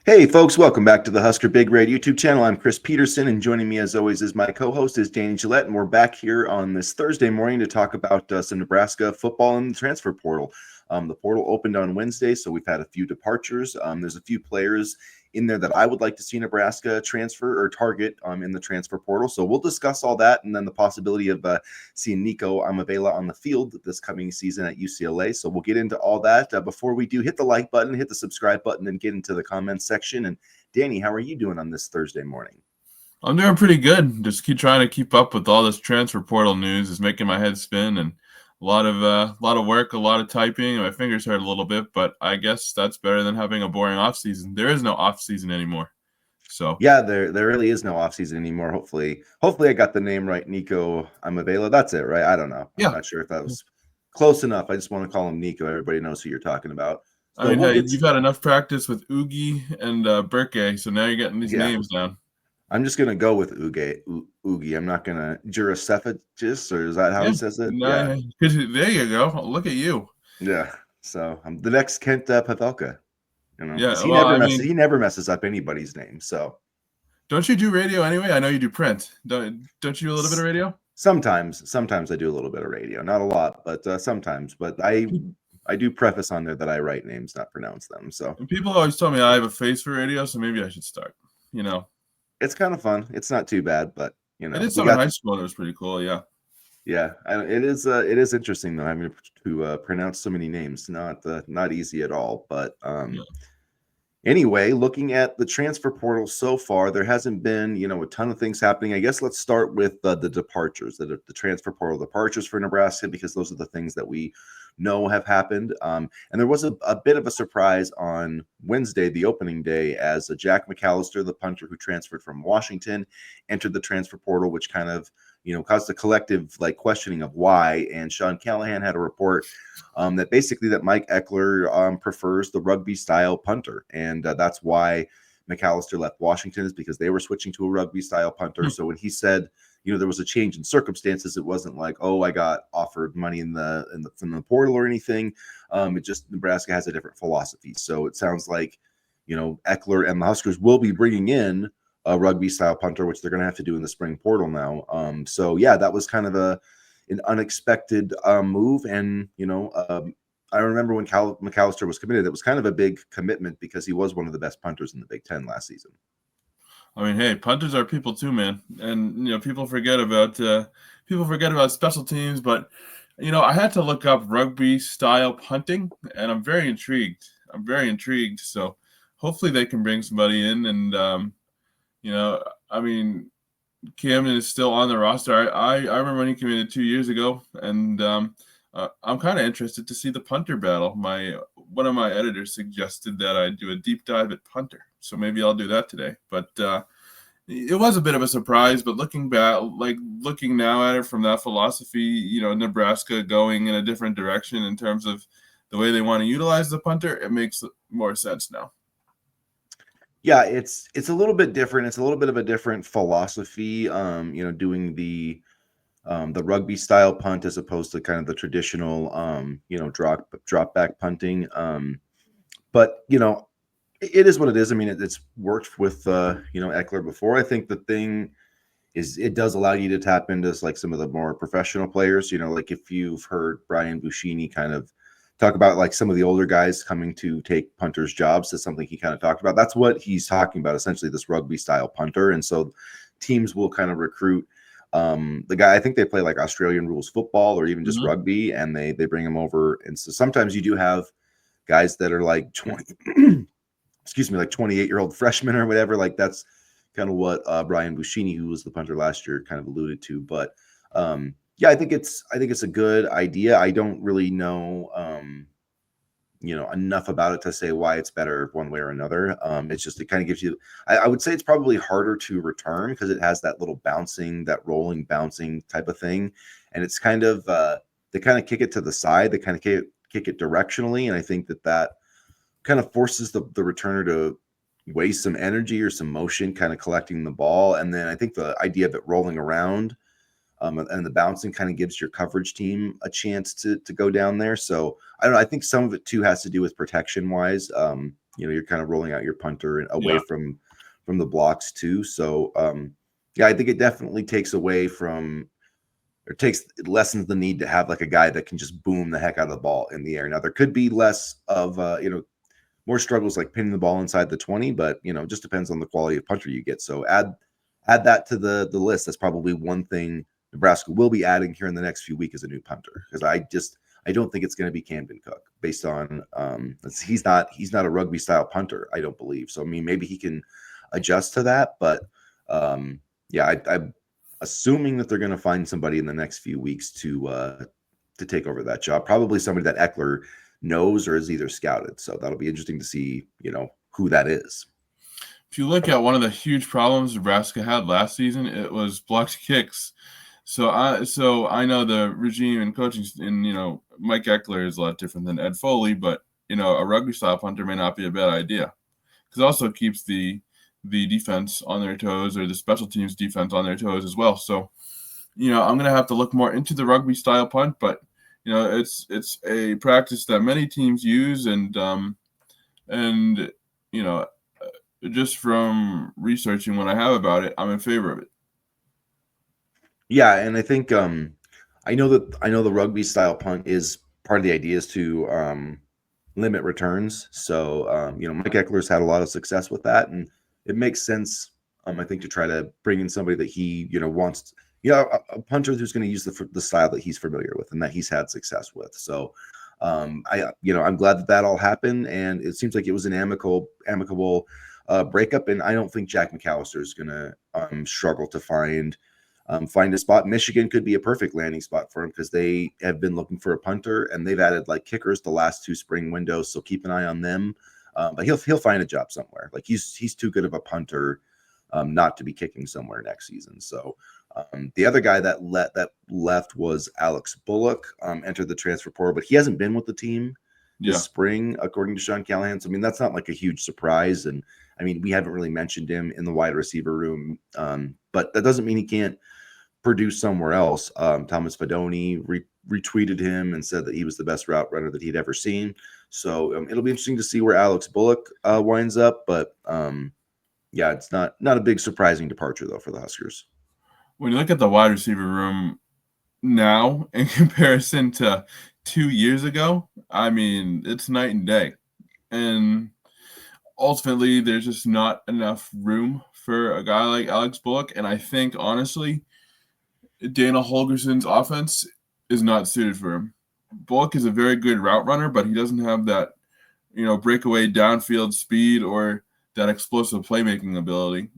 Hey folks, welcome back to the Husker Big Red YouTube channel. I'm Chris Peterson, and joining me as always is my co-host is Danny Gillette, and we're back here on this Thursday morning to talk about some Nebraska football and the transfer portal. The portal opened on Wednesday, so we've had a few departures. There's a few players in there that I would like to see Nebraska transfer or target in the transfer portal. So we'll discuss all that, and then the possibility of seeing Nico Iamaleava on the field this coming season at UCLA. So we'll get into all that. Before we do, hit the like button, hit the subscribe button, and get into the comments section. And Danny, how are you doing on this Thursday morning? I'm doing pretty good. Just trying to keep up with all this transfer portal news is making my head spin, and a lot of work, a lot of typing, and my fingers hurt a little bit. But I guess that's better than having a boring off season. There is no off season anymore. So yeah, there really is no off season anymore. Hopefully I got the name right. Nico Iamaleava. That's it, right? I don't know. yeah, I'm not sure if that was close enough. I just want to call him Nico. Everybody knows who you're talking about. I mean, hey, you've had enough practice with Oogie and Burke, so now you're getting these names down. I'm just gonna go with Oogie. I'm not gonna Juracephagis, or is that how he says it? Yeah. There you go. Look at you. Yeah. So I'm the next Kent Pavelka. You know, yeah. He never messes up anybody's name. So don't you do radio anyway? I know you do print. Don't you do a little bit of radio? Sometimes I do a little bit of radio. Not a lot, but sometimes. But I do preface on there that I write names, not pronounce them. So and people always tell me I have a face for radio, so maybe I should start. It's kind of fun. It's not too bad, but I did some in high school. And it was pretty cool. Yeah. Yeah, it is interesting though, having to pronounce so many names. Not easy at all. But anyway, looking at the transfer portal so far, there hasn't been a ton of things happening. I guess let's start with the departures, the transfer portal departures for Nebraska, because those are the things that we know have happened. And there was a bit of a surprise on Wednesday, the opening day, as Jack McAllister, the punter who transferred from Washington, entered the transfer portal, which kind of caused a collective questioning of why. And Sean Callahan had a report that basically that Mike Eckler prefers the rugby style punter, and that's why McAllister left Washington, is because they were switching to a rugby style punter. So when he said there was a change in circumstances, it wasn't like, oh, I got offered money from the portal or anything. It just Nebraska has a different philosophy. So it sounds like Eckler and the Huskers will be bringing in a rugby style punter, which they're going to have to do in the spring portal now. So yeah, that was kind of an unexpected move. And I remember when McAllister was committed, it was kind of a big commitment because he was one of the best punters in the Big Ten last season. I mean, hey, punters are people too, man. And people forget about special teams, but I had to look up rugby style punting, and I'm very intrigued. So hopefully they can bring somebody in, and I mean, Camden is still on the roster. I remember when he committed 2 years ago, and I'm kind of interested to see the punter battle. One of my editors suggested that I do a deep dive at punter, so maybe I'll do that today. But it was a bit of a surprise. But looking now at it from that philosophy, Nebraska going in a different direction in terms of the way they want to utilize the punter, it makes more sense now. Yeah, it's a little bit different. It's a little bit of a different philosophy, doing the rugby style punt as opposed to kind of the traditional, drop back punting. But it is what it is. I mean, it's worked with Eckler before. I think the thing is it does allow you to tap into some of the more professional players. Like if you've heard Brian Buschini kind of talk about some of the older guys coming to take punters' jobs, that's something he kind of talked about. That's what he's talking about, essentially, this rugby style punter. And so teams will kind of recruit the guy. I think they play Australian rules football or even just rugby, and they bring him over. And so sometimes you do have guys that are 20 excuse me, 28-year-old freshmen or whatever. That's kind of what Brian Buschini, who was the punter last year, kind of alluded to. But yeah, I think it's a good idea. I don't really know enough about it to say why it's better one way or another. It's just, it kind of gives you, I would say it's probably harder to return because it has that little bouncing, that rolling bouncing type of thing. And it's kind of, they kind of kick it to the side. They kind of kick it directionally. And I think that kind of forces the returner to waste some energy or some motion kind of collecting the ball. And then I think the idea of it rolling around and the bouncing kind of gives your coverage team a chance to go down there. So I don't know. I think some of it too has to do with protection wise. you're kind of rolling out your punter and away Yeah. from the blocks too. So yeah, I think it definitely takes away from, or lessens the need to have like a guy that can just boom the heck out of the ball in the air. Now there could be less of more struggles like pinning the ball inside the 20, but it just depends on the quality of punter you get. So add that to the list. That's probably one thing Nebraska will be adding here in the next few weeks as a new punter, because I don't think it's going to be Camden Cook based on he's not a rugby style punter, I don't believe. So I mean, maybe he can adjust to that, but yeah, I'm assuming that they're going to find somebody in the next few weeks to take over that job. Probably somebody that Eckler knows or is either scouted. So that'll be interesting to see, who that is. If you look at one of the huge problems Nebraska had last season, it was blocked kicks. So I know the regime and coaching, and Mike Eckler is a lot different than Ed Foley, but a rugby style punter may not be a bad idea, because it also keeps the defense on their toes, or the special teams defense on their toes as well. So I'm gonna have to look more into the rugby style punt, but it's a practice that many teams use, and just from researching what I have about it, I'm in favor of it. Yeah, and I think I know the rugby style punt is part of the idea is to limit returns. So Mike Eckler's had a lot of success with that, and it makes sense. I think to try to bring in somebody that he wants, a punter who's going to use the style that he's familiar with and that he's had success with. So I'm glad that all happened, and it seems like it was an amicable breakup, and I don't think Jack McAllister is going to struggle to find a spot. Michigan could be a perfect landing spot for him, because they have been looking for a punter, and they've added like kickers the last 2 spring windows. So keep an eye on them. But he'll find a job somewhere. Like he's too good of a punter not to be kicking somewhere next season. So the other guy that left was Alex Bullock, entered the transfer portal, but he hasn't been with the team this spring, according to Sean Callahan. So I mean, that's not like a huge surprise. And I mean, we haven't really mentioned him in the wide receiver room, but that doesn't mean he can't produce somewhere else. Thomas Fedoni retweeted him and said that he was the best route runner that he'd ever seen. So it'll be interesting to see where Alex Bullock winds up. But yeah, it's not a big surprising departure though for the Huskers. When you look at the wide receiver room now in comparison to 2 years ago, I mean, it's night and day. And ultimately, there's just not enough room for a guy like Alex Bullock. And I think, honestly, Dana Holgerson's offense is not suited for him. Bullock is a very good route runner, but he doesn't have that, breakaway downfield speed or that explosive playmaking ability.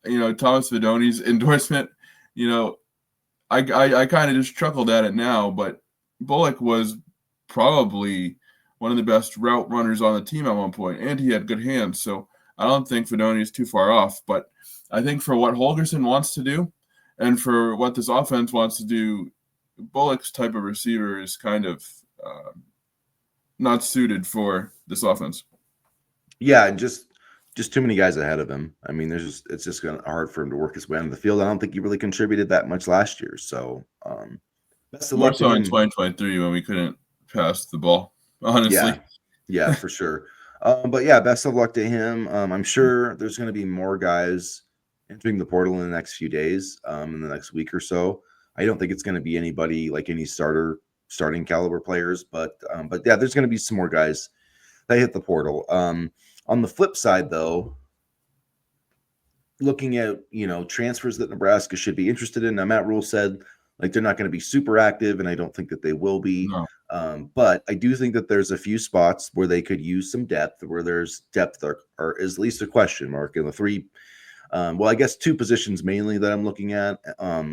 Thomas Fedoni's endorsement, I kind of just chuckled at it now, but Bullock was probably one of the best route runners on the team at one point, and he had good hands. So I don't think Fedoni is too far off. But I think for what Holgerson wants to do, and for what this offense wants to do, Bullock's type of receiver is kind of not suited for this offense. Yeah, and just too many guys ahead of him. I mean, it's just gonna hard for him to work his way onto the field. I don't think he really contributed that much last year. So best of More luck to so in him. 2023 when we couldn't pass the ball, honestly. Yeah, for sure. But yeah, best of luck to him. I'm sure there's going to be more guys entering the portal in the next few days, in the next week or so. I don't think it's going to be anybody like any starting caliber players, but yeah, there's going to be some more guys that hit the portal. On the flip side, though, looking at transfers that Nebraska should be interested in. Now, Matt Rule said like they're not going to be super active, and I don't think that they will be. No. But I do think that there's a few spots where they could use some depth, where there's depth or is at least a question mark in the three. Well, I guess 2 positions mainly that I'm looking at,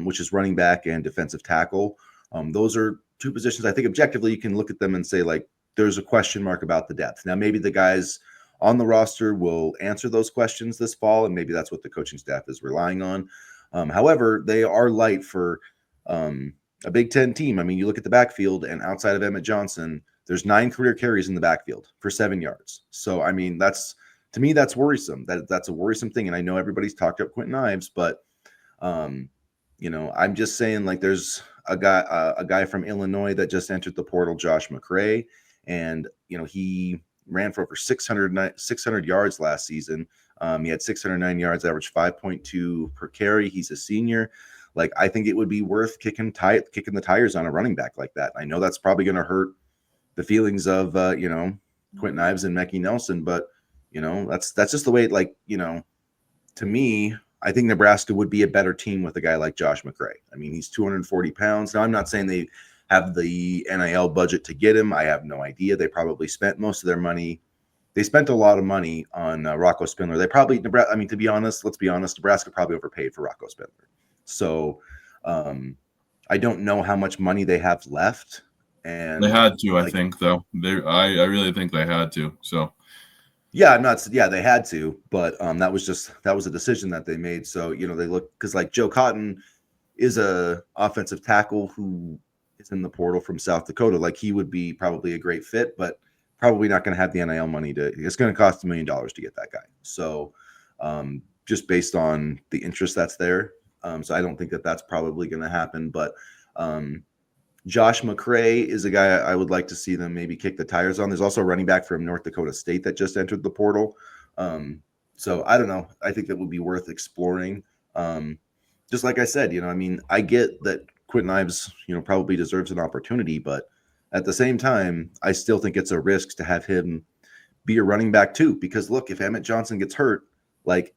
which is running back and defensive tackle. Those are 2 positions I think objectively you can look at them and say like there's a question mark about the depth. Now, maybe the guys on the roster will answer those questions this fall, and maybe that's what the coaching staff is relying on. However, they are light for a Big Ten team. I mean, you look at the backfield, and outside of Emmett Johnson, there's 9 career carries in the backfield for 7 yards. So, I mean, to me, that's worrisome. That's a worrisome thing. And I know everybody's talked up Quentin Ives, but I'm just saying like there's a guy from Illinois that just entered the portal, Josh McCray, and he ran for over 600 yards last season. He had 609 yards, average 5.2 per carry. He's a senior. Like, I think it would be worth kicking the tires on a running back like that. I know that's probably going to hurt the feelings of Quentin Ives and Mekhi Nelson, but that's just the way. Like, to me, I think Nebraska would be a better team with a guy like Josh McCray. I mean, he's 240 pounds. Now, I'm not saying they have the NIL budget to get him. I have no idea. They probably spent most of their money. They spent a lot of money on Rocco Spindler. They probably, Nebraska, I mean, to be honest, let's be honest, Nebraska probably overpaid for Rocco Spindler. So I don't know how much money they have left. And they had to, I think, though. I really think they had to. So yeah, they had to, but that was a decision that they made. So, they look, because like Joe Cotton is a offensive tackle who is in the portal from South Dakota. Like, he would be probably a great fit, but probably not going to have the NIL money it's going to cost $1 million to get that guy. So just based on the interest that's there. So I don't think that that's probably going to happen, but Josh McCray is a guy I would like to see them maybe kick the tires on. There's also a running back from North Dakota State that just entered the portal. So I don't know. I think that would be worth exploring. Just like I said, I mean, I get that Quentin Ives, probably deserves an opportunity, but at the same time, I still think it's a risk to have him be a running back too. Because look, if Emmett Johnson gets hurt, like,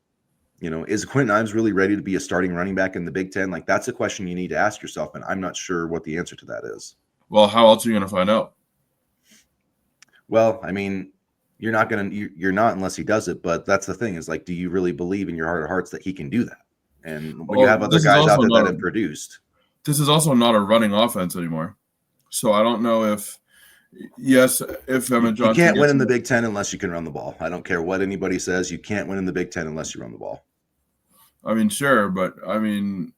is Quentin Ives really ready to be a starting running back in the Big Ten? Like, that's a question you need to ask yourself, and I'm not sure what the answer to that is. Well, how else are you going to find out? Well, I mean, you're not unless he does it. But that's the thing, is like, do you really believe in your heart of hearts that he can do that? And when you have other guys out there that have produced. This is also not a running offense anymore. So I don't know if Emmett Johnson, you can't win in the Big Ten unless you can run the ball. I don't care what anybody says. You can't win in the Big Ten unless you run the ball. I mean, sure, but I mean,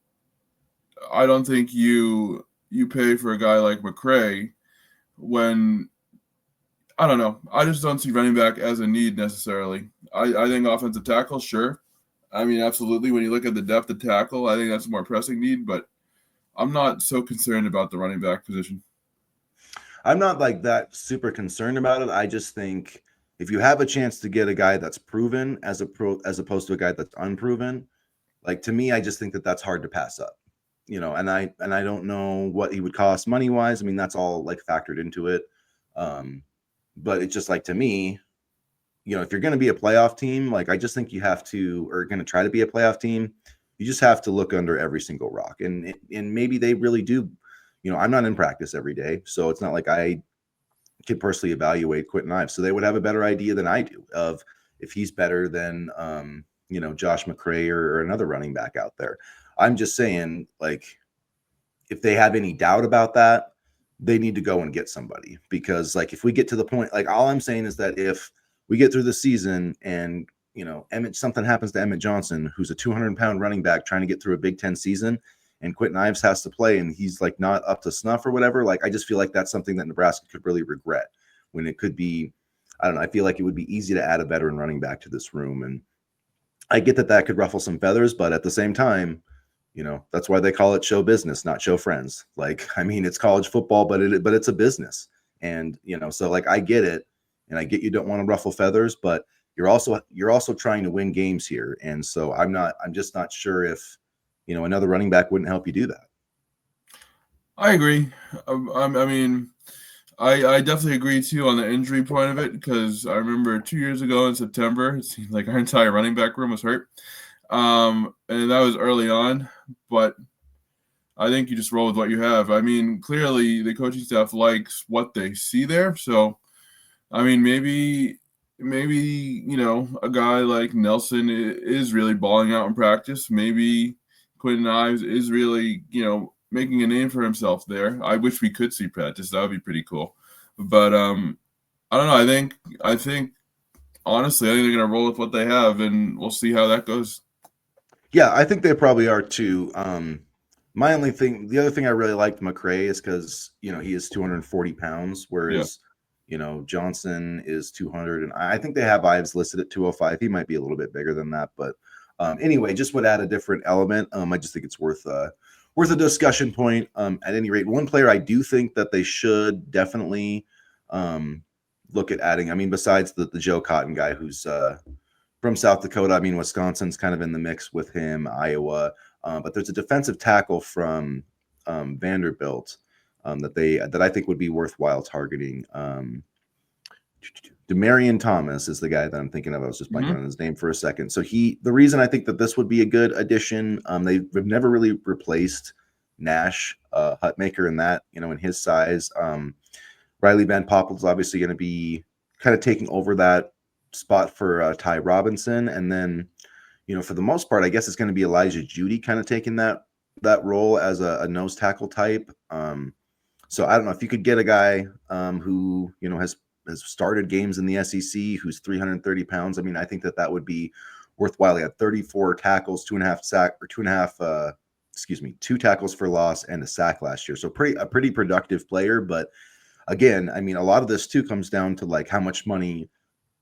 I don't think you pay for a guy like McCray when, I don't know. I just don't see running back as a need necessarily. I think offensive tackle, sure. I mean, absolutely. When you look at the depth of tackle, I think that's a more pressing need, but I'm not so concerned about the running back position. I'm not like that super concerned about it. I just think if you have a chance to get a guy that's proven as opposed to a guy that's unproven, like, to me, I just think that that's hard to pass up, and I don't know what he would cost money wise. I mean, that's all like factored into it. But it's just like, to me, if you're going to be a playoff team, like, I just think you have to, or going to try to be a playoff team, you just have to look under every single rock. And maybe they really do. I'm not in practice every day, so it's not like I can personally evaluate Quentin Ives. So they would have a better idea than I do of if he's better than, Josh McCray or another running back out there. I'm just saying, like, if they have any doubt about that, they need to go and get somebody. Because, like, if we get to the point, like, all I'm saying is that if we get through the season and, something happens to Emmett Johnson, who's a 200-pound running back trying to get through a Big Ten season, and Quentin Ives has to play and he's like not up to snuff or whatever, like, I just feel like that's something that Nebraska could really regret, when it could be, I don't know, I feel like it would be easy to add a veteran running back to this room. And I get that could ruffle some feathers, but at the same time, that's why they call it show business, not show friends. Like, I mean, it's college football, but it's a business. And, so, like, I get it. And I get you don't want to ruffle feathers, but you're also trying to win games here. And so I'm just not sure if, another running back wouldn't help you do that. I agree. I mean, I definitely agree too on the injury point of it, because I remember 2 years ago in September, it seemed like our entire running back room was hurt. And that was early on, but I think you just roll with what you have. I mean, clearly the coaching staff likes what they see there. So, I mean, maybe, a guy like Nelson is really balling out in practice. Maybe Quentin Ives is really, making a name for himself there. I wish we could see practice. That would be pretty cool. But I don't know. I think honestly, I think they're going to roll with what they have, and we'll see how that goes. Yeah, I think they probably are too. The other thing I really liked McCray is because, he is 240 pounds, whereas, Johnson is 200. And I think they have Ives listed at 205. He might be a little bit bigger than that. But anyway, just would add a different element. I just think it's worth a discussion point. At any rate, one player I do think that they should definitely, look at adding. I mean, besides the Joe Cotton guy who's from South Dakota. I mean, Wisconsin's kind of in the mix with him, Iowa. But there's a defensive tackle from Vanderbilt that I think would be worthwhile targeting. Demarion Thomas is the guy that I'm thinking of. I was just blanking on his name for a second. So the reason I think that this would be a good addition, they've never really replaced Nash Hutmaker in that, in his size. Riley Van Poppel is obviously going to be kind of taking over that spot for Ty Robinson, and then for the most part, I guess it's going to be Elijah Judy kind of taking that role as a nose tackle type. So I don't know if you could get a guy who has started games in the SEC, who's 330 pounds. I mean, I think that would be worthwhile. He had 34 tackles, 2 tackles for loss and a sack last year. So a pretty productive player. But again, I mean, a lot of this too comes down to like how much money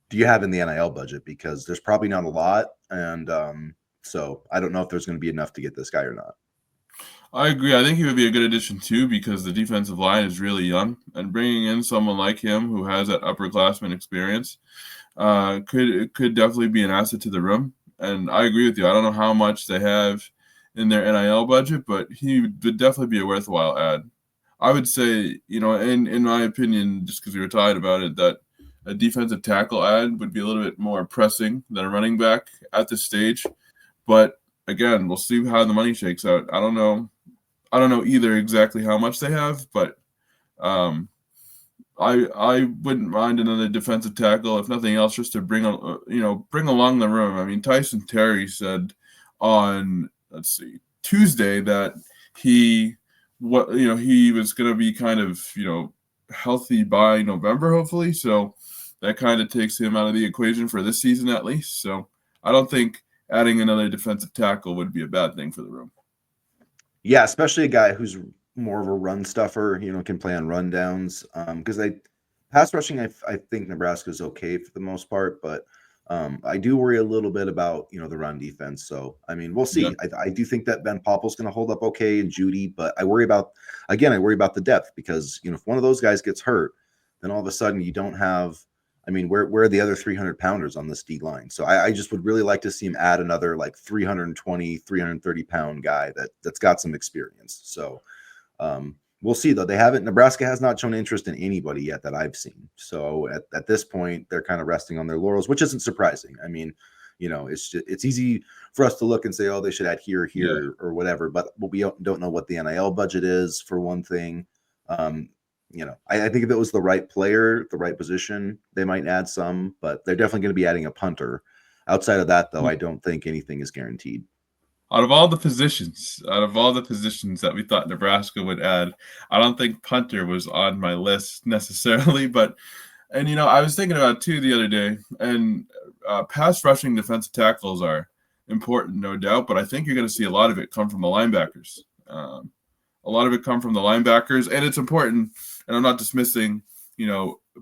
do you have in the NIL budget, because there's probably not a lot. And so I don't know if there's going to be enough to get this guy or not. I agree. I think he would be a good addition too, because the defensive line is really young, and bringing in someone like him who has that upperclassman experience could definitely be an asset to the room. And I agree with you. I don't know how much they have in their NIL budget, but he would definitely be a worthwhile add. I would say, in my opinion, just because we were talking about it, that a defensive tackle add would be a little bit more pressing than a running back at this stage. But again, we'll see how the money shakes out. I don't know either exactly how much they have, but I wouldn't mind another defensive tackle, if nothing else, just to bring along the room. I mean, Tyson Terry said on Tuesday that he was going to be kind of healthy by November, hopefully. So that kind of takes him out of the equation for this season at least. So I don't think adding another defensive tackle would be a bad thing for the room. Yeah, especially a guy who's more of a run stuffer, can play on rundowns. Because pass rushing, I think Nebraska is okay for the most part, but I do worry a little bit about the run defense. So I mean, we'll see. Yeah. I do think that Van Poppel's going to hold up okay, and Judy, but I worry about the depth, because if one of those guys gets hurt, then all of a sudden you don't have. I mean, where are the other 300 pounders on this D line? So I just would really like to see him add another like 320, 330 pound guy that's got some experience. So we'll see, though. Nebraska has not shown interest in anybody yet that I've seen. So at this point, they're kind of resting on their laurels, which isn't surprising. I mean, it's easy for us to look and say, oh, they should add here, or whatever. But we don't know what the NIL budget is, for one thing. I think if it was the right player, the right position, they might add some, but they're definitely going to be adding a punter. Outside of that, though, I don't think anything is guaranteed. Out of all the positions that we thought Nebraska would add, I don't think punter was on my list necessarily. But, I was thinking about it too the other day, and pass rushing defensive tackles are important, no doubt, but I think you're going to see a lot of it come from the linebackers. And it's important. And I'm not dismissing,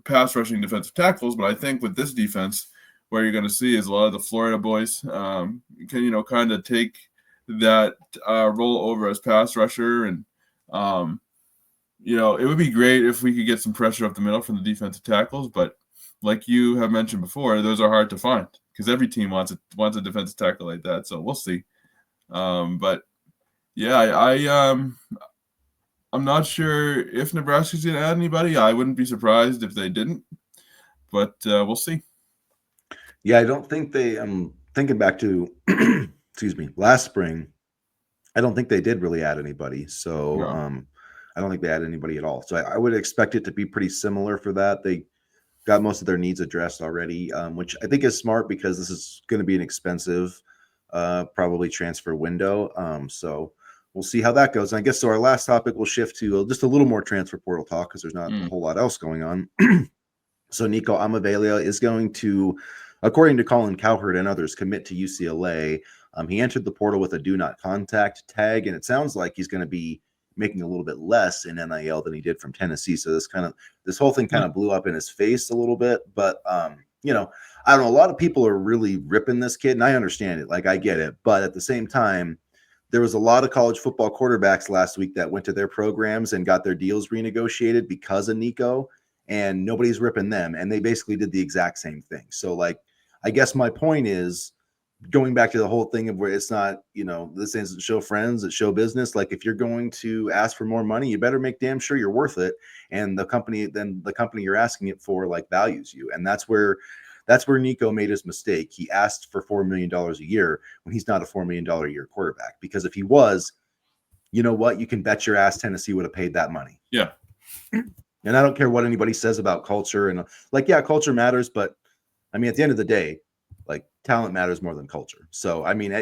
pass rushing defensive tackles, but I think with this defense, where you're going to see is a lot of the Florida boys can, kind of take that role over as pass rusher. And, it would be great if we could get some pressure up the middle from the defensive tackles. But like you have mentioned before, those are hard to find, because every team wants a defensive tackle like that. So we'll see. But yeah, I'm not sure if Nebraska's going to add anybody. I wouldn't be surprised if they didn't, but we'll see. Yeah, I don't think they. I'm thinking back to, last spring. I don't think they did really add anybody. So no. I don't think they added anybody at all. So I would expect it to be pretty similar for that. They got most of their needs addressed already, which I think is smart, because this is going to be an expensive, probably transfer window. So we'll see how that goes. And I guess so. Our last topic will shift to just a little more transfer portal talk, because there's not a whole lot else going on. So Nico Iamaleava is going to, according to Colin Cowherd and others, commit to UCLA. He entered the portal with a do not contact tag, and it sounds like he's going to be making a little bit less in NIL than he did from Tennessee. So this whole thing kind of blew up in his face a little bit. But I don't know. A lot of people are really ripping this kid, and I understand it. Like, I get it. But at the same time, there was a lot of college football quarterbacks last week that went to their programs and got their deals renegotiated because of Nico. and nobody's ripping them. And they basically did the exact same thing. So like, I guess my point is going back to the whole thing of where it's not, this isn't show friends, it's show business. Like if you're going to ask for more money, you better make damn sure you're worth it. And the company you're asking it for like values you. And that's where Nico made his mistake. He asked for $4 million a year when he's not a $4 million a year quarterback. Because if he was, you know what? You can bet your ass Tennessee would have paid that money. Yeah. And I don't care what anybody says about culture. And like, yeah, culture matters. But I mean, at the end of the day, like talent matters more than culture. So, I mean,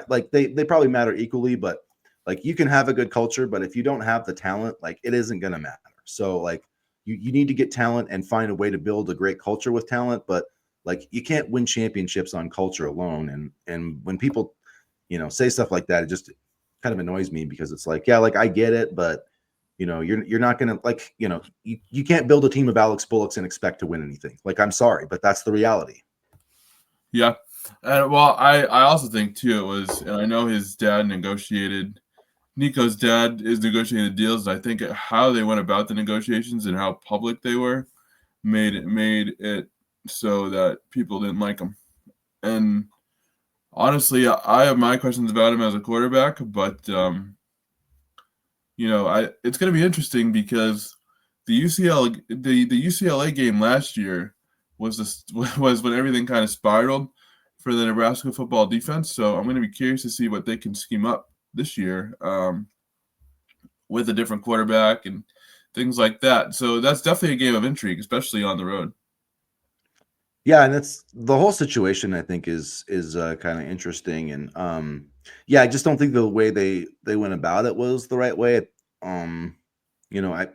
like they probably matter equally. But like you can have a good culture, but if you don't have the talent, like it isn't going to matter. So like you need to get talent and find a way to build a great culture with talent. But like you can't win championships on culture alone. And when people, say stuff like that, it just kind of annoys me because it's like, yeah, like I get it, but you're not gonna like, you can't build a team of Alex Bullocks and expect to win anything. Like I'm sorry, but that's the reality. Yeah. Well, I also think too it was, and I know his dad Nico's dad is negotiating deals. I think how they went about the negotiations and how public they were made it so that people didn't like him. And honestly, I have my questions about him as a quarterback, but it's going to be interesting because the UCLA game last year was when everything kind of spiraled for the Nebraska football defense. So I'm going to be curious to see what they can scheme up this year with a different quarterback and things like that. So that's definitely a game of intrigue, especially on the road. Yeah, and that's the whole situation. I think is kind of interesting, and yeah, I just don't think the way they went about it was the right way. Um, I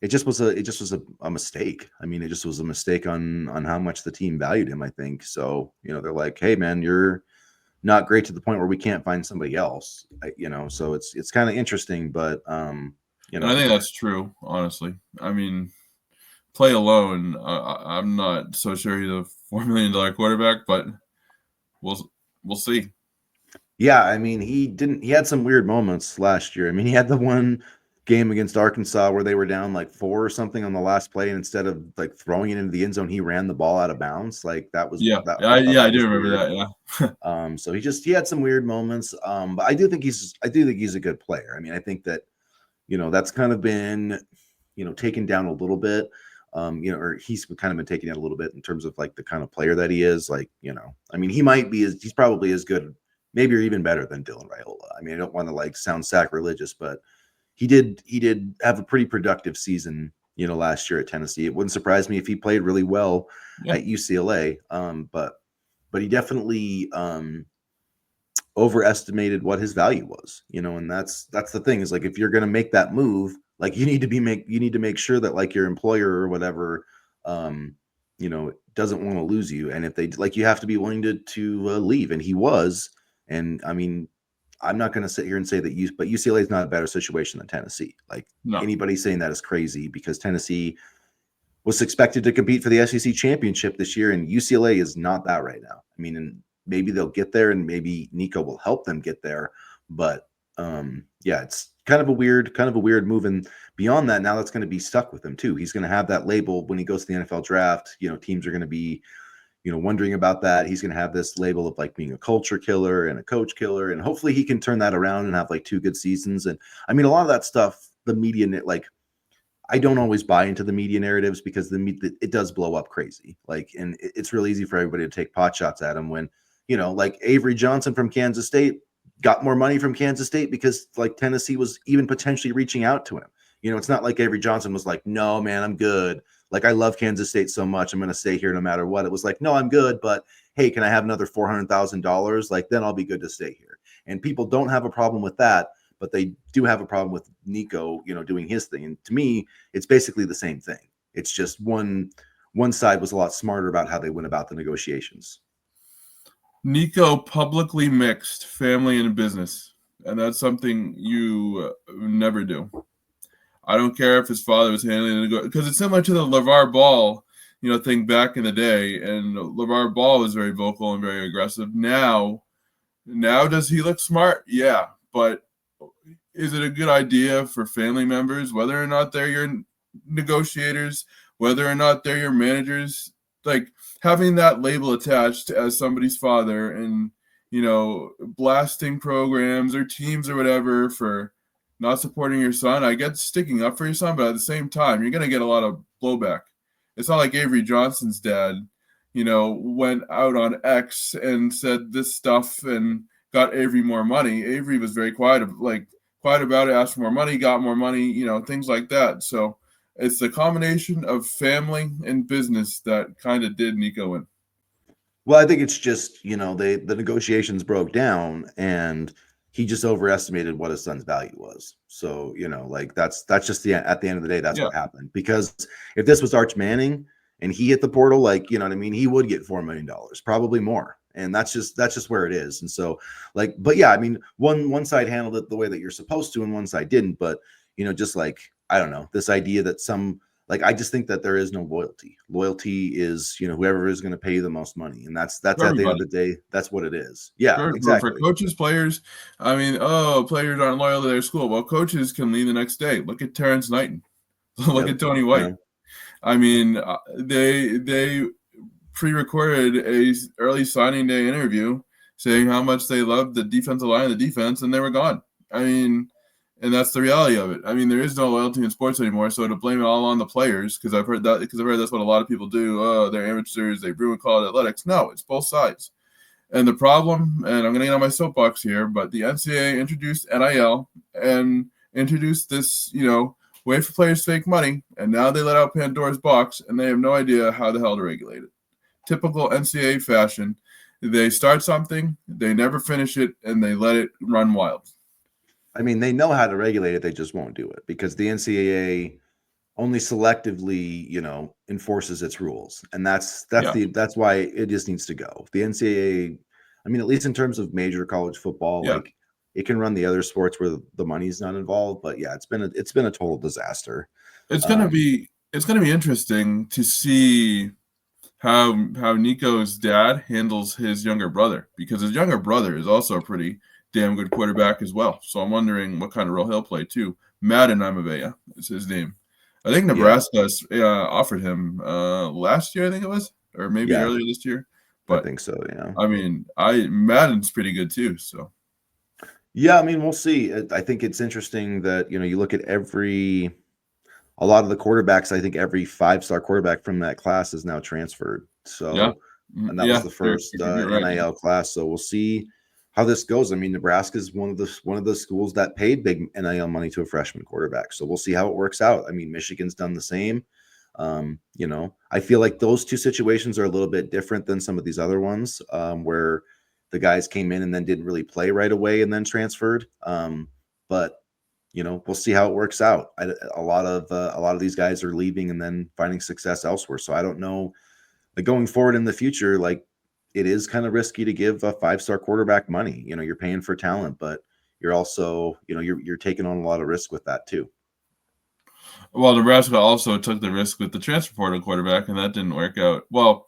it just was a mistake. I mean, it just was a mistake on how much the team valued him. I think so. They're like, hey, man, you're not great to the point where we can't find somebody else. So it's kind of interesting, but And I think that's true. Honestly, I mean. Play alone, I'm not so sure he's a $4 million quarterback, but we'll see. Yeah, I mean, he had some weird moments last year. I mean, he had the one game against Arkansas where they were down like 4 or something on the last play, and instead of like throwing it into the end zone, he ran the ball out of bounds. Like that was Yeah, that I that do was remember weird. that. Yeah. So he had some weird moments. But I do think he's a good player. I mean, I think that that's kind of been taken down a little bit. Or he's kind of been taken out a little bit in terms of like the kind of player that he is. Like, I mean, he's probably as good, maybe or even better than Dylan Raiola. I mean, I don't want to like sound sacrilegious, but he did have a pretty productive season, last year at Tennessee. It wouldn't surprise me if he played really well at UCLA. But he definitely overestimated what his value was, and that's the thing is like if you're going to make that move, like you need to make sure that like your employer or whatever doesn't want to lose you, and if they like you have to be willing to leave, and he was. And I mean, I'm not going to sit here and say that but UCLA is not a better situation than Tennessee. Like No. anybody saying that is crazy because Tennessee was expected to compete for the SEC championship this year, and UCLA is not that right now. I mean, and maybe they'll get there, and maybe Nico will help them get there. But yeah, it's kind of a weird move. And beyond that, now that's going to be stuck with him too. He's going to have that label when he goes to the NFL draft. Teams are going to be, wondering about that. He's going to have this label of like being a culture killer and a coach killer, and hopefully he can turn that around and have like 2 good seasons. And I mean, a lot of that stuff, the media, like I don't always buy into the media narratives because it does blow up crazy. Like, and it's really easy for everybody to take pot shots at him when, like Avery Johnson from Kansas State got more money from Kansas State because like Tennessee was even potentially reaching out to him. It's not like Avery Johnson was like, no, man, I'm good. Like, I love Kansas State so much. I'm going to stay here no matter what. It was like, no, I'm good. But hey, can I have another $400,000? Like, then I'll be good to stay here. And people don't have a problem with that. But they do have a problem with Nico, doing his thing. And to me, it's basically the same thing. It's just one side was a lot smarter about how they went about the negotiations. Nico publicly mixed family and business, and that's something you never do. I don't care if his father was handling it, because it's similar to the LeVar Ball, thing back in the day. And LeVar Ball was very vocal and very aggressive. Now does he look smart? Yeah, but is it a good idea for family members, whether or not they're your negotiators, whether or not they're your managers, like having that label attached as somebody's father and, blasting programs or teams or whatever for not supporting your son. I get sticking up for your son, but at the same time, you're going to get a lot of blowback. It's not like Avery Johnson's dad, went out on X and said this stuff and got Avery more money. Avery was very quiet about it, asked for more money, got more money, things like that. So it's the combination of family and business that kind of did Nico in. Well, I think it's just, the negotiations broke down and he just overestimated what his son's value was. So, that's just at the end of the day, that's what happened. Because if this was Arch Manning and he hit the portal, you know what I mean, he would get $4 million, probably more. And that's just where it is. And so but yeah, I mean, one side handled it the way that you're supposed to and one side didn't. But, just I don't know, this idea that I just think that there is no loyalty. Loyalty is, whoever is going to pay you the most money. And that's at the end of the day, that's what it is. Yeah, exactly. For coaches, players, I mean, players aren't loyal to their school. Well, coaches can leave the next day. Look at Terrence Knighton. Look at Tony White. Yeah. I mean, they pre-recorded a early signing day interview saying how much they loved the defensive line of the defense, and they were gone. I mean, and that's the reality of it. I mean, there is no loyalty in sports anymore. So to blame it all on the players, because I've heard that's what a lot of people do. Oh, they're amateurs. They ruin college athletics. No, it's both sides. And the problem, and I'm going to get on my soapbox here, but the NCAA introduced NIL and introduced this, way for players to make money, and now they let out Pandora's box, and they have no idea how the hell to regulate it. Typical NCAA fashion. They start something, they never finish it, and they let it run wild. I mean, they know how to regulate it, they just won't do it because the NCAA only selectively, enforces its rules. And that's why it just needs to go. The NCAA, I mean, at least in terms of major college football, it can run the other sports where the money's not involved. But yeah, it's been a total disaster. It's gonna be interesting to see how Nico's dad handles his younger brother, because his younger brother is also a pretty damn good quarterback as well. So I'm wondering what kind of role he'll play too. Madden Iamaleava is his name. I think Nebraska offered him last year, I think it was, or maybe earlier this year. But I think so, yeah. I mean, Madden's pretty good too, so. Yeah, I mean, we'll see. I think it's interesting that, you look at a lot of the quarterbacks, I think every 5-star quarterback from that class is now transferred. So, and that was the first NIL class. So we'll see how this goes. I mean, Nebraska is one of the schools that paid big NIL money to a freshman quarterback. So we'll see how it works out. I mean, Michigan's done the same. I feel like those two situations are a little bit different than some of these other ones, where the guys came in and then didn't really play right away and then transferred. But we'll see how it works out. A lot of these guys are leaving and then finding success elsewhere. So I don't know, going forward in the future, it is kind of risky to give a 5-star quarterback money. You're paying for talent, but you're also, you're taking on a lot of risk with that too. Well, Nebraska also took the risk with the transfer portal quarterback, and that didn't work out. Well,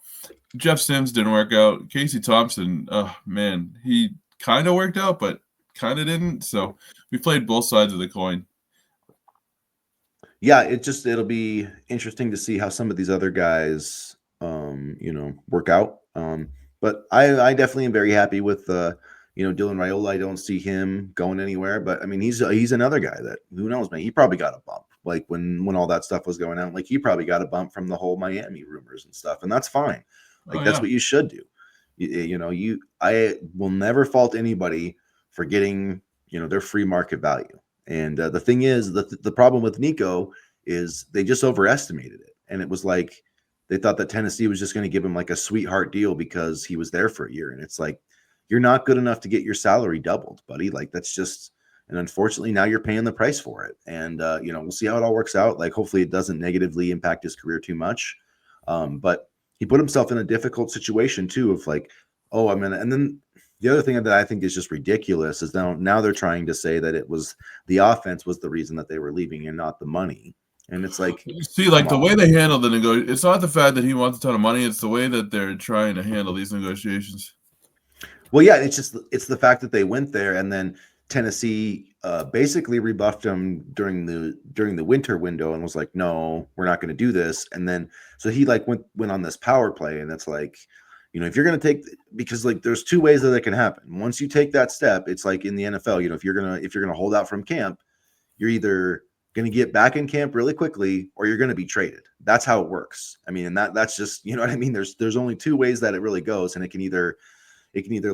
Jeff Sims didn't work out. Casey Thompson, man, he kind of worked out, but kind of didn't. So we played both sides of the coin. Yeah, it'll be interesting to see how some of these other guys, work out. But I definitely am very happy with Dylan Raiola. I don't see him going anywhere, but I mean, he's another guy that, who knows, man, he probably got a bump. When all that stuff was going on, he probably got a bump from the whole Miami rumors and stuff, and that's fine. That's what you should do. I will never fault anybody for getting, their free market value. And the thing is, the problem with Nico is they just overestimated it. And it was they thought that Tennessee was just going to give him a sweetheart deal because he was there for a year. And it's you're not good enough to get your salary doubled, buddy. That's just, and unfortunately now you're paying the price for it. And, we'll see how it all works out. Hopefully it doesn't negatively impact his career too much. But he put himself in a difficult situation too of and then the other thing that I think is just ridiculous is now they're trying to say that it was the offense was the reason that they were leaving and not the money. And it's the way they handle the negotiation, it's not the fact that he wants a ton of money, it's the way that they're trying to handle these negotiations. Well, yeah, it's the fact that they went there and then Tennessee basically rebuffed him during the winter window and was like, no, we're not going to do this. And then so he like went on this power play, and that's like, if you're going to take, because like there's two ways that it can happen. Once you take that step, it's like in the NFL, if you're gonna hold out from camp, you're either going to get back in camp really quickly or you're going to be traded. That's how it works. I mean, and that's just, you know what I mean? There's only two ways that it really goes, and it can either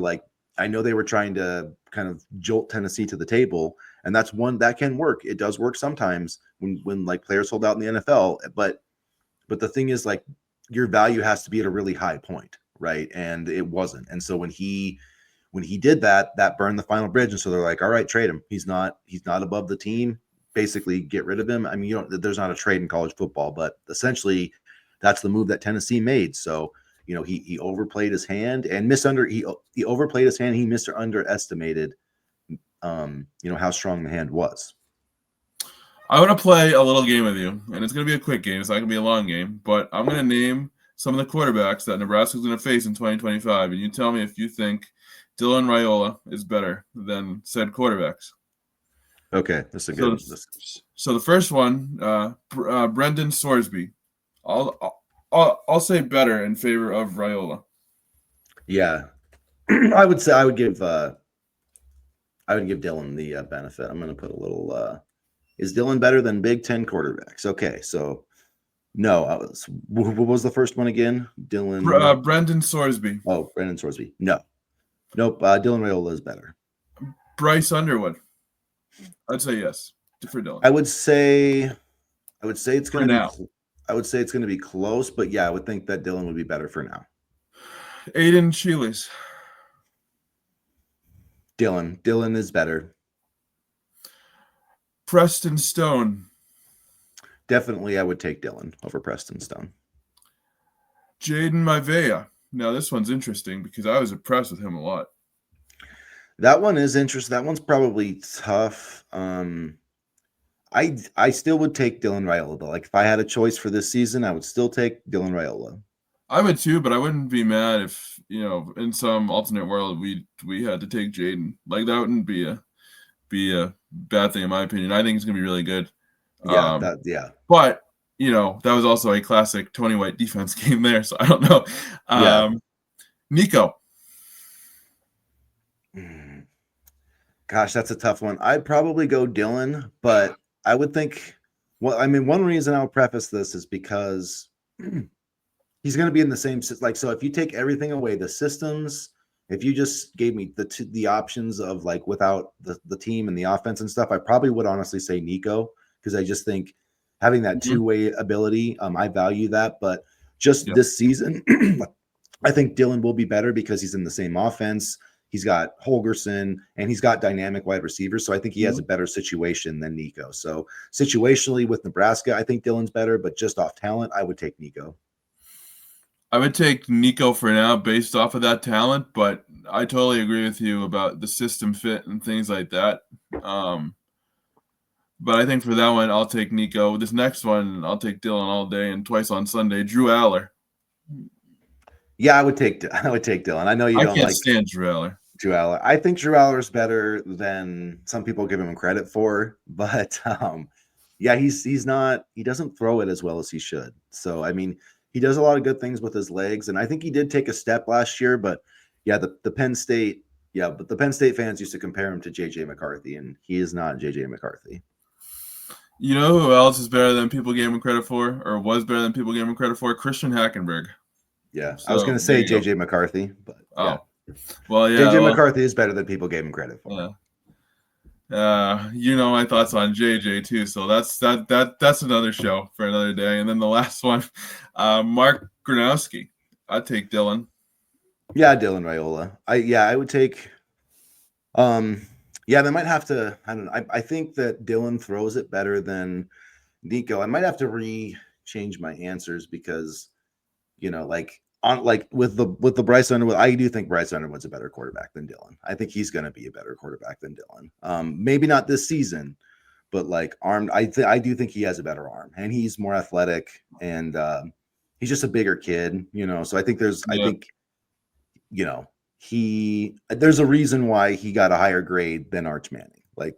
like, I know they were trying to kind of jolt Tennessee to the table, and that's one that can work. It does work sometimes when like players hold out in the NFL, but the thing is, like, your value has to be at a really high point, right? And it wasn't. And so when he did that, that burned the final bridge. And so they're like, all right, trade him. He's not above the team. Basically, get rid of him. I mean, there's not a trade in college football, but essentially, that's the move that Tennessee made. So he overplayed his hand and he overplayed his hand. He underestimated how strong the hand was. I want to play a little game with you, and it's going to be a quick game. It's not going to be a long game, but I'm going to name some of the quarterbacks that Nebraska is going to face in 2025, and you tell me if you think Dylan Raiola is better than said quarterbacks. Okay, that's a good. So the first one, Brendan Sorsby. I'll say better in favor of Raiola. Yeah, I would say I would give Dylan the benefit. I'm going to put a little. Is Dylan better than Big Ten quarterbacks? Okay, so no. What was the first one again? Dylan. Brendan Sorsby. Oh, Brendan Sorsby. No, nope. Dylan Raiola is better. Bryce Underwood. I'd say yes for Dylan. I would say it's going to be. I would say it's going to be close, but yeah, I would think that Dylan would be better for now. Aiden Chiles. Dylan is better. Preston Stone. Definitely, I would take Dylan over Preston Stone. Jaden Maivia. Now, this one's interesting because I was impressed with him a lot. That one is interesting. That one's probably tough. I still would take Dylan Raiola, though. Like, if I had a choice for this season, I would still take Dylan Raiola. I would too, but I wouldn't be mad if, in some alternate world we had to take Jaden. Like, that wouldn't be a bad thing in my opinion. I think it's gonna be really good. Yeah, But that was also a classic Tony White defense game there, so I don't know. Nico. Gosh, that's a tough one. I'd probably go Dylan, but I would think. Well, I mean, one reason I'll preface this is because he's going to be in the same. Like, so if you take everything away, the systems. If you just gave me the options of like without the team and the offense and stuff, I probably would honestly say Nico, because I just think having that two-way ability, I value that. But just this season, I think Dylan will be better because he's in the same offense. He's got Holgerson and he's got dynamic wide receivers. So I think he has a better situation than Nico. So situationally with Nebraska, I think Dylan's better, but just off talent, I would take Nico. I would take Nico for now based off of that talent, but I totally agree with you about the system fit and things like that. But I think for that one, I'll take Nico. This next one, I'll take Dylan all day and twice on Sunday. Drew Aller. Yeah, I would take Dylan. I know you don't like stand Drew Aller. I think Drew Aller is better than some people give him credit for, but yeah, he doesn't throw it as well as he should. So I mean, he does a lot of good things with his legs, and I think he did take a step last year. But yeah, the Penn State fans used to compare him to JJ McCarthy, and he is not JJ McCarthy. You know who else is better than people gave him credit for, or was better than people gave him credit for? Christian Hackenberg. Yeah, so, I was going to say JJ McCarthy, but yeah. Well, yeah. JJ McCarthy is better than people gave him credit for. My thoughts on JJ too. So that's another show for another day. And then the last one, Mark Gronowski. I'd take Dylan. Yeah, Dylan Raiola. I would take. They might have to. I don't know. I think that Dylan throws it better than Nico. I might have to change my answers because, with the Bryce Underwood, I do think Bryce Underwood's a better quarterback than Dylan. I think he's going to be a better quarterback than Dylan. Maybe not this season, but like armed, I do think he has a better arm and he's more athletic and he's just a bigger kid, So I think there's a reason why he got a higher grade than Arch Manning. Like,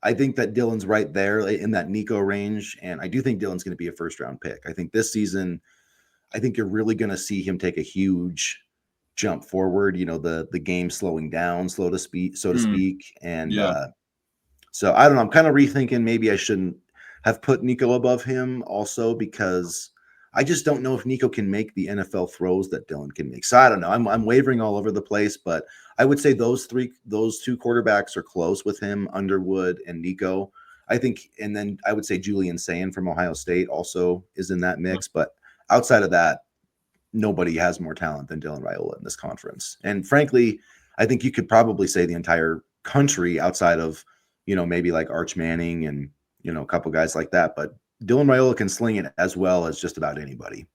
I think that Dylan's right there in that Nico range, and I do think Dylan's going to be a first round pick. I think this season, I think you're really going to see him take a huge jump forward. The game slowing down, so to speak, and Yeah. so I don't know. I'm kind of rethinking. Maybe I shouldn't have put Nico above him also because I just don't know if Nico can make the NFL throws that Dylan can make. So I don't know. I'm wavering all over the place, but I would say those two quarterbacks are close with him, Underwood and Nico. I think, and then I would say Julian Sayin from Ohio State also is in that mix. But outside of that, nobody has more talent than Dylan Raiola in this conference. And frankly, I think you could probably say the entire country outside of, maybe like Arch Manning and, a couple guys like that. But Dylan Raiola can sling it as well as just about anybody.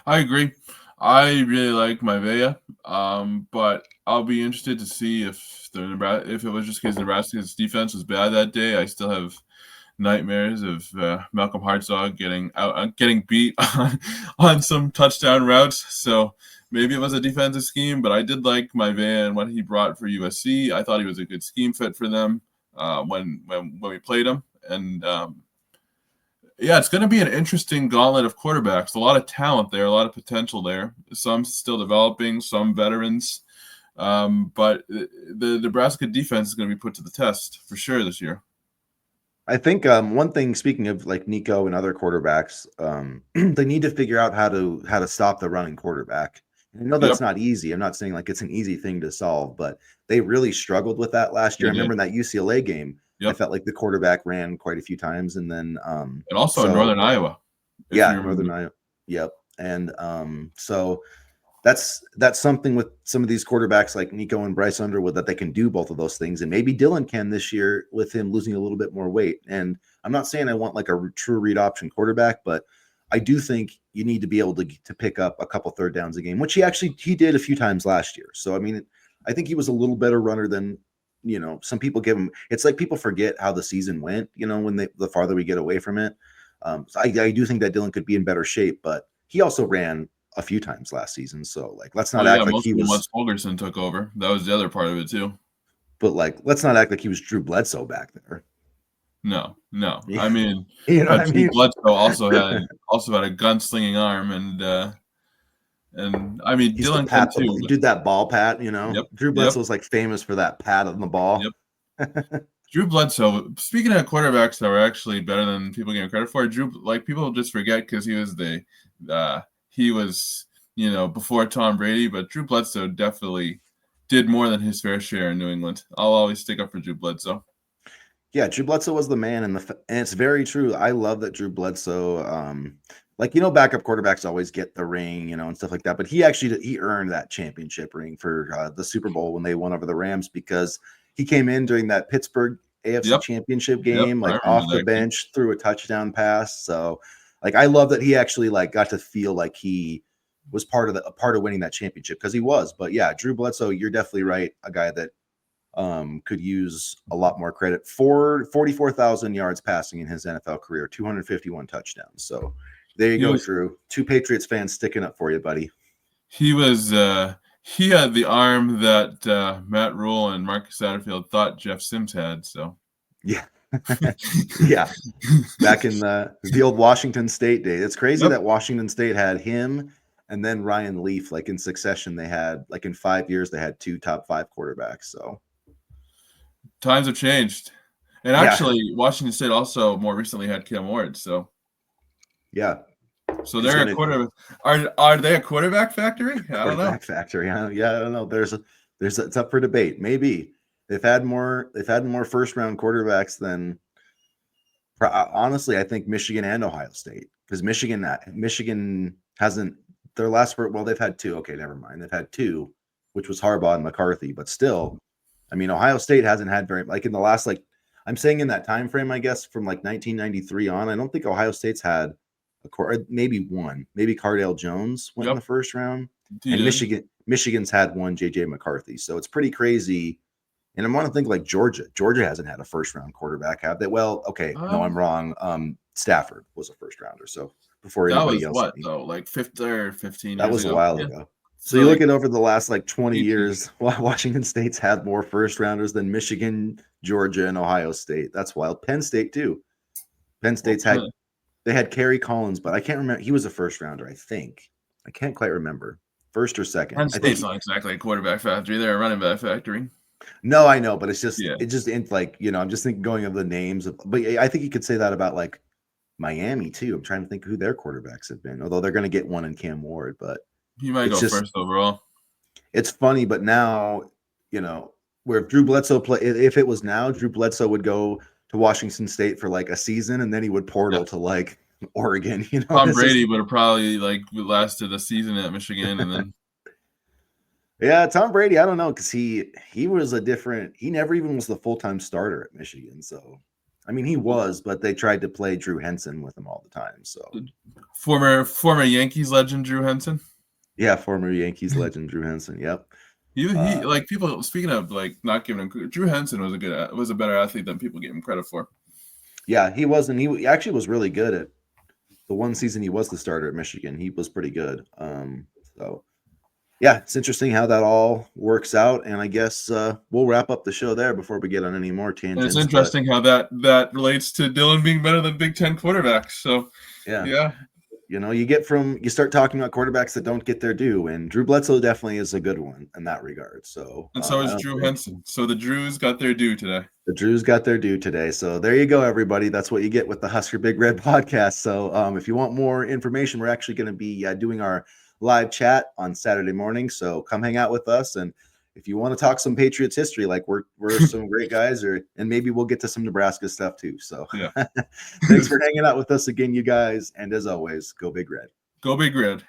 I agree. I really like Maivia, but I'll be interested to see if it was just because Nebraska's defense was bad that day. I still have nightmares of Malcolm Hartzog getting beat on some touchdown routes. So maybe it was a defensive scheme, but I did like Maivia and what he brought for USC. I thought he was a good scheme fit for them when we played him, and yeah, it's going to be an interesting gauntlet of quarterbacks. A lot of talent there, a lot of potential there. Some still developing, some veterans. But the Nebraska defense is going to be put to the test for sure this year. I think one thing, speaking of like Nico and other quarterbacks, they need to figure out how to stop the running quarterback. I know that's not easy. I'm not saying like it's an easy thing to solve, but they really struggled with that last year. I remember in that UCLA game, I felt like the quarterback ran quite a few times, and then and also in Northern Iowa. Northern Iowa. Yep. And so that's something with some of these quarterbacks like Nico and Bryce Underwood that they can do both of those things. And maybe Dylan can this year with him losing a little bit more weight. And I'm not saying I want like a true read option quarterback, but I do think you need to be able to pick up a couple third downs a game, which he did a few times last year. So, I mean, I think he was a little better runner than, some people give him. It's like people forget how the season went, when the farther we get away from it. So I do think that Dylan could be in better shape, but he also ran a few times last season. So like, let's not act like he was. Once Holgerson took over, that was the other part of it too. But like, let's not act like he was Drew Bledsoe back there. No. Yeah. I mean, Drew Bledsoe also had a gunslinging arm, and I mean Dylan can too. Did that ball pat, Yep. Drew Bledsoe was like famous for that pat on the ball. Yep. Drew Bledsoe. Speaking of quarterbacks that were actually better than people give him credit for, people just forget because he was before Tom Brady, but Drew Bledsoe definitely did more than his fair share in New England. I'll always stick up for Drew Bledsoe. Yeah, Drew Bledsoe was the man, and it's very true. I love that Drew Bledsoe, backup quarterbacks always get the ring, and stuff like that. But he earned that championship ring for the Super Bowl when they won over the Rams because he came in during that Pittsburgh AFC Championship game, like off the bench, threw a touchdown pass. So, like, I love that he actually like got to feel like he was part of winning that championship because he was. But yeah, Drew Bledsoe, you're definitely right. A guy that could use a lot more credit for 44,000 yards passing in his NFL career, 251 touchdowns. So there you go, Drew. Two Patriots fans sticking up for you, buddy. He had the arm that Matt Rule and Marcus Satterfield thought Jeff Sims had. So yeah. Yeah. Back in the old Washington State days. It's crazy that Washington State had him and then Ryan Leaf, like in succession. They had like in 5 years, they had two top 5 quarterbacks. So times have changed. And actually, Washington State also more recently had Cam Ward. So yeah. So they're a quarterback. Are they a quarterback factory? I don't know. Quarterback factory. I don't know. It's up for debate. Maybe they've had more first round quarterbacks than honestly, I think Michigan and Ohio State, because Michigan hasn't their last they've had 2. Okay, never mind. They've had 2, which was Harbaugh and McCarthy, but still, I mean, Ohio State hasn't had very like in the last I'm saying in that time frame, I guess from like 1993 on, I don't think Ohio State's had maybe one. Maybe Cardale Jones went in the first round, and Michigan's had one, JJ McCarthy. So it's pretty crazy. And I want to think like Georgia. Georgia hasn't had a first round quarterback, have they? Well, okay, no, I'm wrong. Stafford was a first rounder. So before anybody else, what though, like 15 that was ago. a while ago. So you So look like at over the last like 20 18. years, Washington State's had more first rounders than Michigan, Georgia, and Ohio State. That's wild. Penn State too. Penn Well, State's had they had Kerry Collins, but I can't remember. He was a first rounder, I think. I can't quite remember. First or second. Penn I think State's not exactly a quarterback factory. They're a running back factory. no, I know, but it's just Yeah. it just like, I'm just thinking going of the names of, but I think you could say that about like Miami too. I'm trying to think who their quarterbacks have been, although they're going to get one in Cam Ward, but He might it's go just first overall. it's funny. But now, where if Drew Bledsoe if it was now, Drew Bledsoe would go to Washington State for like a season, and then he would Yeah. to like Oregon. Tom It's Brady just, would have probably like lasted a season at Michigan and then yeah, Tom Brady. I don't know, because he was a different. He never even was the full-time starter at Michigan. So, I mean, he was, but they tried to play Drew Henson with him all the time. So, former Yankees legend Drew Henson. yeah, former Yankees legend Drew Henson. Yep. He like people speaking of like not giving him Drew Henson was a better athlete than people gave him credit for. Yeah, he was, and he actually was really good at the one season he was the starter at Michigan. He was pretty good. So yeah, it's interesting how that all works out, and I guess we'll wrap up the show there before we get on any more And it's tangents. interesting how that relates to Dylan being better than Big Ten quarterbacks. So yeah. You start talking about quarterbacks that don't get their due, and Drew Bledsoe definitely is a good one in that regard. So, And so is Drew Henson. So the Drews got their due today. The Drews got their due today. So there you go, everybody. That's what you get with the Husker Big Red podcast. So if you want more information, we're actually going to be doing our live chat on Saturday morning. So come hang out with us. And if you want to talk some Patriots history, like we're some great guys, and maybe we'll get to some Nebraska stuff too. So yeah. Thanks for hanging out with us again, you guys. And as always, go Big Red. Go Big Red.